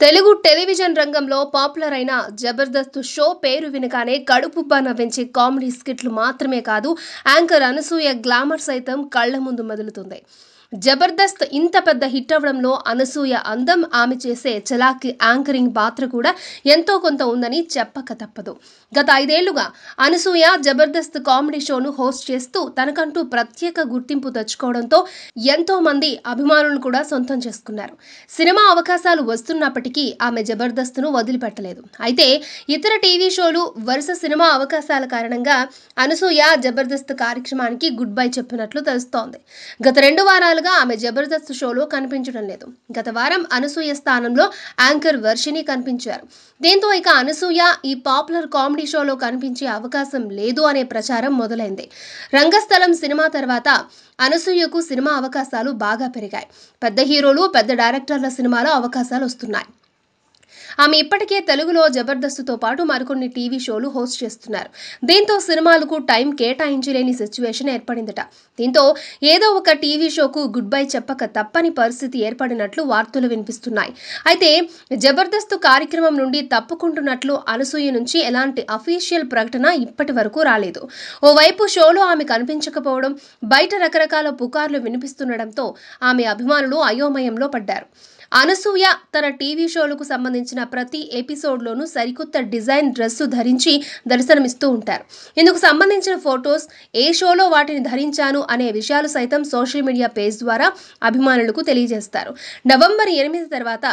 Telugu television రంగంలో popular అయిన Jabardasth show పేరు వినగానే కడుపుబ్బా నవ్వించే కామెడీ స్కిట్లు మాత్రమే కాదు, యాంకర్ అనసూయ గ్లామర్ సైతం కళ్ల ముందు మెదులుతుంది. జబర్దస్త్ ఇంత పెద్ద హిట్ అవ్వడంలో అనసూయ అందం, ఆమె చేసే చలాకీ యాంకరింగ్ పాత్ర కూడా ఎంతో కొంత ఉందని చెప్పక తప్పదు. గత 5 ఏళ్లుగా అనసూయ జబర్దస్త్ కామెడీ షోను హోస్ట్ చేస్తూ తనకంటూ ప్రత్యేక గుర్తింపు తెచ్చుకోవడంతో ఎంతో మంది అభిమానులను కూడా సొంతం చేసుకున్నారు. సినిమా అవకాశాలు వస్తున్నప్పటికీ ఆమె జబర్దస్త్ను వదిలిపెట్టలేదు. అయితే ఇతర టీవీ షోలు, వరుస సినిమా అవకాశాల కారణంగా అనసూయ జబర్దస్త్ కార్యక్రమానికి గుడ్ బై చెప్పినట్లు తెలుస్తోంది. గత 2 వారాలుగా ఆమె జబర్దస్త్ షోలో కనిపించడం లేదు. గత వారం అనసూయ స్థానంలో యాంకర్ వర్షిని కనిపించారు. దీంతో ఇక అనసూయ ఈ పాపులర్ కామెడీ షోలో కనిపించే అవకాశం లేదు అనే ప్రచారం మొదలైంది. రంగస్థలం సినిమా తర్వాత అనసూయకు సినిమా అవకాశాలు బాగా పెరిగాయి. పెద్ద హీరోలు, పెద్ద డైరెక్టర్ల సినిమాలో అవకాశాలు వస్తున్నాయి. ఆమె ఇప్పటికే తెలుగులో జబర్దస్త్తో పాటు మరికొన్ని టీవీ షోలు హోస్ట్ చేస్తున్నారు. దీంతో సినిమాలకు టైం కేటాయించలేని సిచ్యువేషన్ ఏర్పడిందట. దీంతో ఏదో ఒక టీవీ షోకు గుడ్ బై చెప్పక తప్పని పరిస్థితి ఏర్పడినట్లు వార్తలు వినిపిస్తున్నాయి. అయితే జబర్దస్త్ కార్యక్రమం నుండి తప్పుకుంటున్నట్లు అనసూయ నుంచి ఎలాంటి అఫీషియల్ ప్రకటన ఇప్పటి వరకు రాలేదు. ఓవైపు షోలో ఆమె కనిపించకపోవడం, బయట రకరకాల పుకార్లు వినిపిస్తుండటంతో ఆమె అభిమానులు అయోమయంలో పడ్డారు. అనసూయ తన టీవీ షోలకు సంబంధించిన ప్రతి ఎపిసోడ్లోనూ సరికొత్త డిజైన్ డ్రెస్సు ధరించి దర్శనమిస్తూ ఉంటారు. ఇందుకు సంబంధించిన ఫొటోస్, ఏ షోలో వాటిని ధరించాను అనే విషయాలు సైతం సోషల్ మీడియా పేజ్ ద్వారా అభిమానులకు తెలియజేస్తారు. నవంబర్ 8 తర్వాత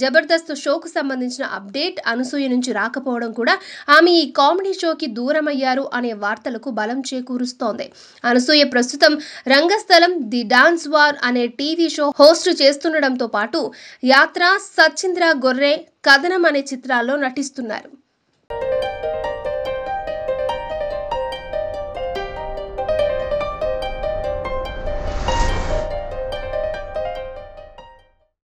జబర్దస్త్ షోకు సంబంధించిన అప్డేట్ అనసూయ నుంచి రాకపోవడం కూడా ఆమె ఈ కామెడీ షోకి దూరమయ్యారు అనే వార్తలకు బలం చేకూరుస్తోంది. అనసూయ ప్రస్తుతం రంగస్థలం, ది డాన్స్ వార్ అనే టీవీ షో హోస్ట్ చేస్తుండటంతో పాటు యాత్ర, సచ్చింద్ర గొర్రె, కథనం అనే చిత్రాల్లో నటిస్తున్నారు.